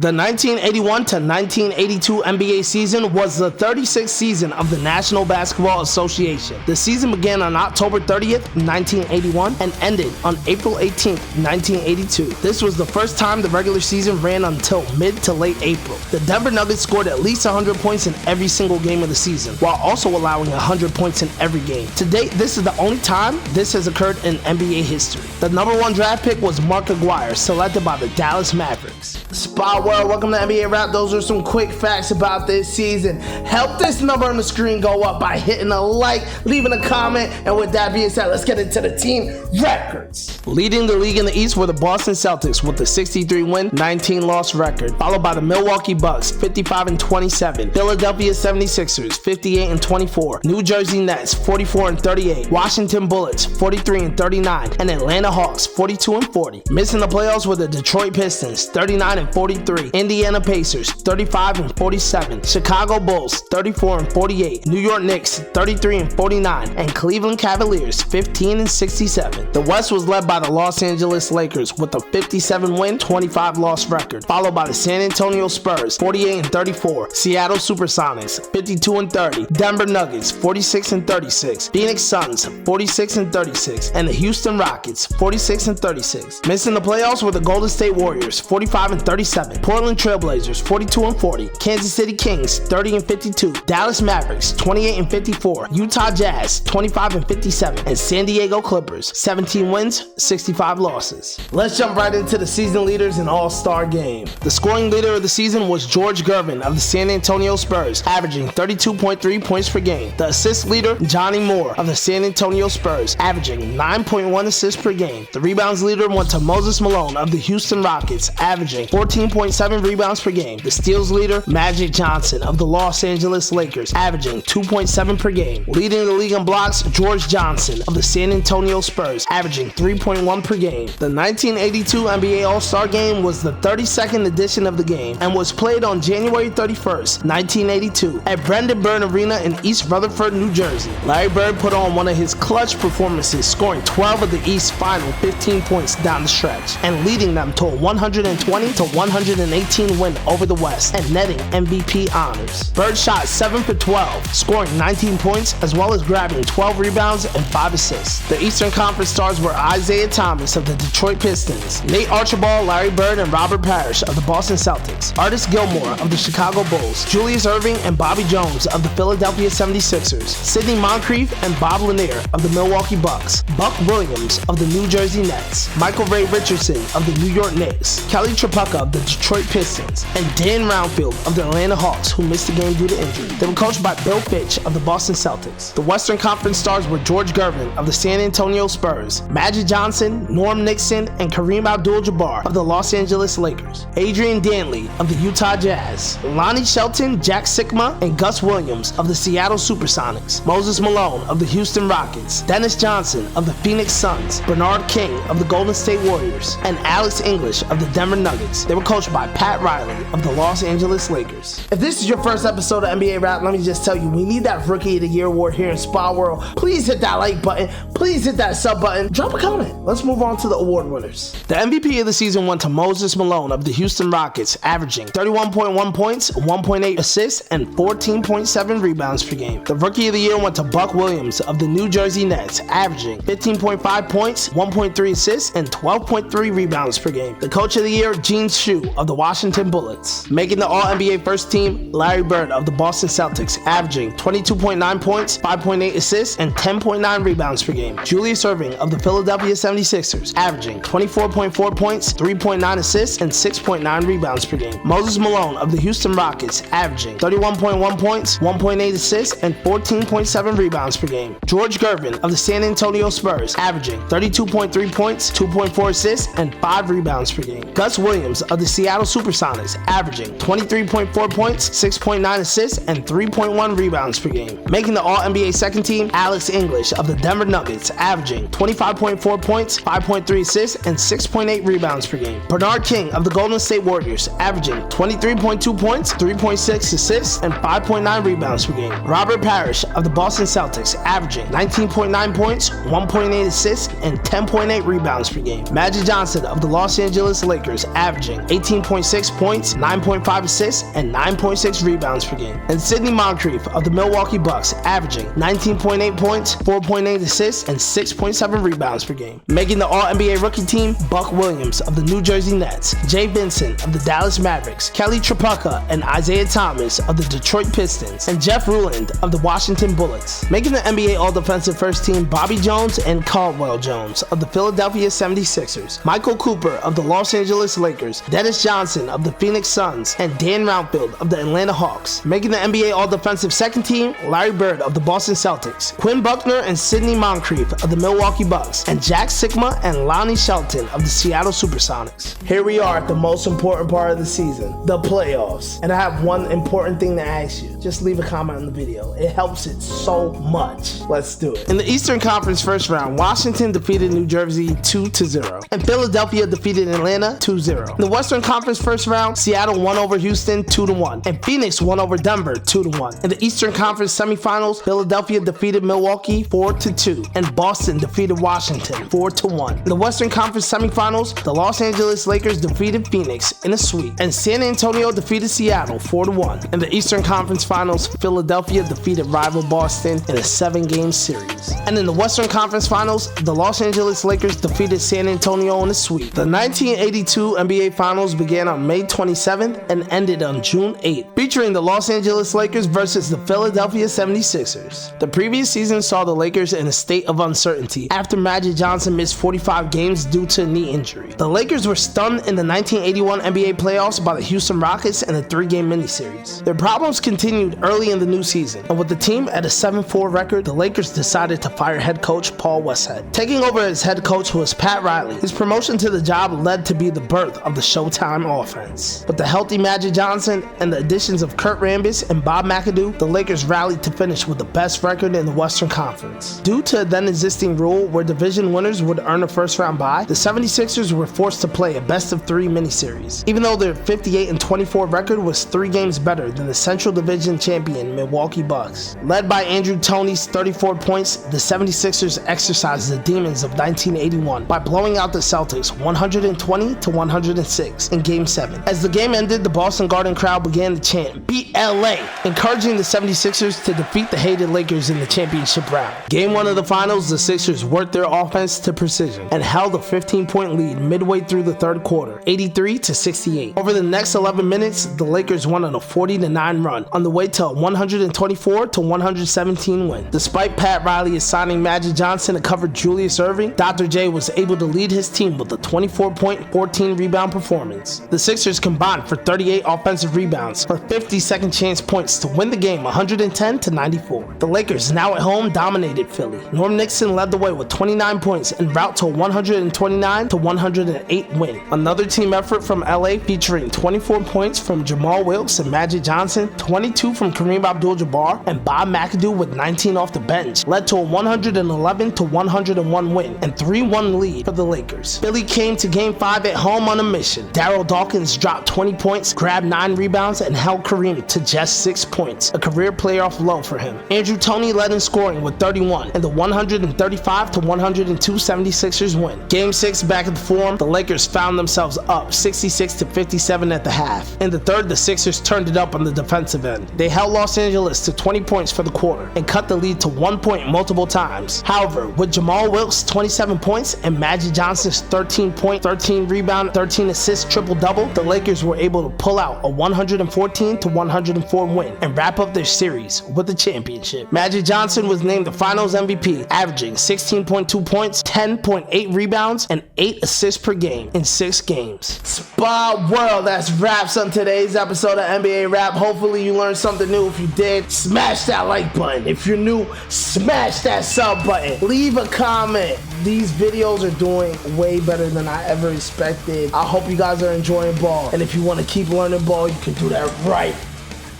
The 1981 to 1982 NBA season was the 36th season of the National Basketball Association. The season began on October 30th, 1981 and ended on April 18th, 1982. This was the first time the regular season ran until mid to late April. The Denver Nuggets scored at least 100 points in every single game of the season, while also allowing 100 points in every game. To date, this is the only time this has occurred in NBA history. The number one draft pick was Mark Aguirre, selected by the Dallas Mavericks. Spot World, welcome to NBA Rap. Those are some quick facts about this season. Help this number on the screen go up by hitting a like, leaving a comment, and with that being said, let's get into the team records. Leading the league in the East were the Boston Celtics with a 63-win, 19-loss record, followed by the Milwaukee Bucks, 55-27, Philadelphia 76ers, 58-24, New Jersey Nets, 44-38, Washington Bullets, 43-39, and Atlanta Hawks, 42-40. Missing the playoffs were the Detroit Pistons, 39-43, Indiana Pacers, 35-47, Chicago Bulls, 34-48, New York Knicks, 33-49, and Cleveland Cavaliers, 15-67. The West was led by the Los Angeles Lakers with a 57-win, 25-loss record, followed by the San Antonio Spurs, 48-34, Seattle Supersonics, 52-30, Denver Nuggets, 46-36, Phoenix Suns, 46-36, and the Houston Rockets, 46-36. Missing the playoffs were the Golden State Warriors, 45-37, Portland Trailblazers, 42-40, Kansas City Kings, 30-52, Dallas Mavericks, 28-54, Utah Jazz, 25-57, and San Diego Clippers, 17 wins, 65 losses. Let's jump right into the season leaders and all-star game. The scoring leader of the season was George Gervin of the San Antonio Spurs, averaging 32.3 points per game. The assist leader, Johnny Moore of the San Antonio Spurs, averaging 9.1 assists per game. The rebounds leader went to Moses Malone of the Houston Rockets, averaging 14.7 rebounds per game. The steals leader, Magic Johnson of the Los Angeles Lakers, averaging 2.7 per game. Leading the league in blocks, George Johnson of the San Antonio Spurs, averaging 3.1 per game. The 1982 NBA All-Star Game was the 32nd edition of the game and was played on January 31st, 1982 at Brendan Byrne Arena in East Rutherford, New Jersey. Larry Bird put on one of his clutch performances, scoring 12 of the East's final 15 points down the stretch and leading them to a 120-118 win over the West and netting MVP honors. Bird shot 7 for 12, scoring 19 points as well as grabbing 12 rebounds and 5 assists. The Eastern Conference stars were Isaiah Thomas of the Detroit Pistons, Nate Archibald, Larry Bird, and Robert Parrish of the Boston Celtics, Artis Gilmore of the Chicago Bulls, Julius Erving and Bobby Jones of the Philadelphia 76ers, Sidney Moncrief and Bob Lanier of the Milwaukee Bucks, Buck Williams of the New Jersey Nets, Michael Ray Richardson of the New York Knicks, Kelly Tripucka of the Detroit Pistons, and Dan Roundfield of the Atlanta Hawks, who missed the game due to injury. They were coached by Bill Fitch of the Boston Celtics. The Western Conference stars were George Gervin of the San Antonio Spurs, Magic Johnson, Norm Nixon, and Kareem Abdul-Jabbar of the Los Angeles Lakers, Adrian Dantley of the Utah Jazz, Lonnie Shelton, Jack Sikma, and Gus Williams of the Seattle Supersonics, Moses Malone of the Houston Rockets, Dennis Johnson of the Phoenix Suns, Bernard King of the Golden State Warriors, and Alex English of the Denver Nuggets. They were coached by Pat Riley of the Los Angeles Lakers. If this is your first episode of NBA Rap, let me just tell you, we need that Rookie of the Year award here in Spa World. Please hit that like button. Please hit that sub button. Drop a comment. Let's move on to the award winners. The MVP of the season went to Moses Malone of the Houston Rockets, averaging 31.1 points, 1.8 assists, and 14.7 rebounds per game. The Rookie of the Year went to Buck Williams of the New Jersey Nets, averaging 15.5 points, 1.3 assists, and 12.3 rebounds per game. The Coach of the Year, Gene Shue of the Washington Bullets. Making the All-NBA First Team, Larry Bird of the Boston Celtics, averaging 22.9 points, 5.8 assists, and 10.9 rebounds per game. Julius Erving of the Philadelphia 76ers, averaging 24.4 points, 3.9 assists, and 6.9 rebounds per game. Moses Malone of the Houston Rockets, averaging 31.1 points, 1.8 assists, and 14.7 rebounds per game. George Gervin of the San Antonio Spurs, averaging 32.3 points, 2.4 assists, and 5 rebounds per game. Gus Williams of the Seattle Supersonics, averaging 23.4 points, 6.9 assists, and 3.1 rebounds per game. Making the All-NBA Second Team, Alex English of the Denver Nuggets, averaging 25.4 points, 5.3 assists, and 6.8 rebounds per game. Bernard King of the Golden State Warriors, averaging 23.2 points, 3.6 assists, and 5.9 rebounds per game. Robert Parrish of the Boston Celtics, averaging 19.9 points, 1. 9.8 assists, and 10.8 rebounds per game. Magic Johnson of the Los Angeles Lakers averaging 18.6 points, 9.5 assists, and 9.6 rebounds per game. And Sidney Moncrief of the Milwaukee Bucks averaging 19.8 points, 4.8 assists, and 6.7 rebounds per game. Making the All-NBA rookie team, Buck Williams of the New Jersey Nets, Jay Vincent of the Dallas Mavericks, Kelly Tripucka and Isaiah Thomas of the Detroit Pistons, and Jeff Ruland of the Washington Bullets. Making the NBA All-Defensive First Team, Bobby Jones and Caldwell Jones of the Philadelphia 76ers, Michael Cooper of the Los Angeles Lakers, Dennis Johnson of the Phoenix Suns, and Dan Roundfield of the Atlanta Hawks. Making the NBA All-Defensive Second Team, Larry Bird of the Boston Celtics, Quinn Buckner and Sidney Moncrief of the Milwaukee Bucks, and Jack Sikma and Lonnie Shelton of the Seattle Supersonics. Here we are at the most important part of the season, the playoffs. And I have one important thing to ask you. Just leave a comment on the video. It helps it so much. Let's do it. In the Eastern Conference first round, Washington defeated New Jersey 2-0, and Philadelphia defeated Atlanta 2-0. In the Western Conference first round, Seattle won over Houston 2-1, and Phoenix won over Denver 2-1. In the Eastern Conference semifinals, Philadelphia defeated Milwaukee 4-2, and Boston defeated Washington 4-1. In the Western Conference semifinals, the Los Angeles Lakers defeated Phoenix in a sweep, and San Antonio defeated Seattle 4-1. In the Eastern Conference finals, Philadelphia defeated rival Boston in a 7-game series. And in the Western Conference finals, the Los Angeles Lakers defeated San Antonio in a sweep. The 1982 NBA Finals began on May 27th and ended on June 8th, featuring the Los Angeles Lakers versus the Philadelphia 76ers. The previous season saw the Lakers in a state of uncertainty after Magic Johnson missed 45 games due to a knee injury. The Lakers were stunned in the 1981 NBA playoffs by the Houston Rockets in a 3-game miniseries. Their problems continued early in the new season, and with the team at a 7-4 record, the Lakers decided to fire head coach Paul Westhead. Taking over as head coach was Pat Riley. His promotion to the job led to be the birth of the Showtime offense. With the healthy Magic Johnson and the additions of Kurt Rambis and Bob McAdoo, the Lakers rallied to finish with the best record in the Western Conference. Due to a then existing rule where division winners would earn a first-round bye, the 76ers were forced to play a best-of-3 miniseries, even though their 58-24 record was 3 games better than the Central Division champion Milwaukee Bucks. Led by Andrew Toney's 34 points, the 76ers exercised the demons of 1981 by blowing out the Celtics 120-106 in Game 7. As the game ended, the Boston Garden crowd began to chant, "Beat LA," encouraging the 76ers to defeat the hated Lakers in the championship round. Game 1 of the finals, the Sixers worked their offense to precision and held a 15-point lead midway through the third quarter, 83-68. Over the next 11 minutes, the Lakers won on a 40-9 run, on the way to a 124-117 win. Despite Pat Riley assigning Magic Johnson to cover Julius Erving, Dr. J was able to lead his team with a 24-point, 14-rebound performance. The Sixers combined for 38 offensive rebounds for 50 second-chance points to win the game 110-94. The Lakers, now at home, dominated Philly. Norm Nixon led the way with 29 points en route to a 129-108 win. Another team effort from LA featuring 24 points from Jamal Wilkes and Magic Johnson, 22 from Kareem Abdul-Jabbar, and Bob McAdoo with 19 off the bench, led to a 111-101 win and 3-1 lead for the Lakers. Philly came to Game 5 at home on a mission. Darryl Dawkins dropped 20 points, grabbed 9 rebounds, and held Kareem to just 6 points, a career playoff low for him. Andrew Toney led in scoring with 31, and the 135-102 76ers win. Game 6 back at the Forum, the Lakers found themselves up 66-57 at the half. In the third, the Sixers turned it up on the defensive end. They held Los Angeles to 20 points for the quarter and cut the lead to 1 point multiple times. However, with Jamal Wilkes' 27 points and Magic Johnson's 13-point, 13-rebound, 13-assist triple-double, the Lakers were able to pull out a 114-104 win and wrap up their series with the championship. Magic Johnson was named the Finals MVP, averaging 16.2 points, 10.8 rebounds, and 8 assists per game in 6 games. Spot World, that's wraps on today's episode of NBA Rap. Hopefully you learned something new. If you did, smash that like button. If you're new, smash that sub button. Leave a comment. These videos are doing way better than I ever expected. I hope you guys are enjoying ball. And if you want to keep learning ball, you can do that right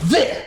there.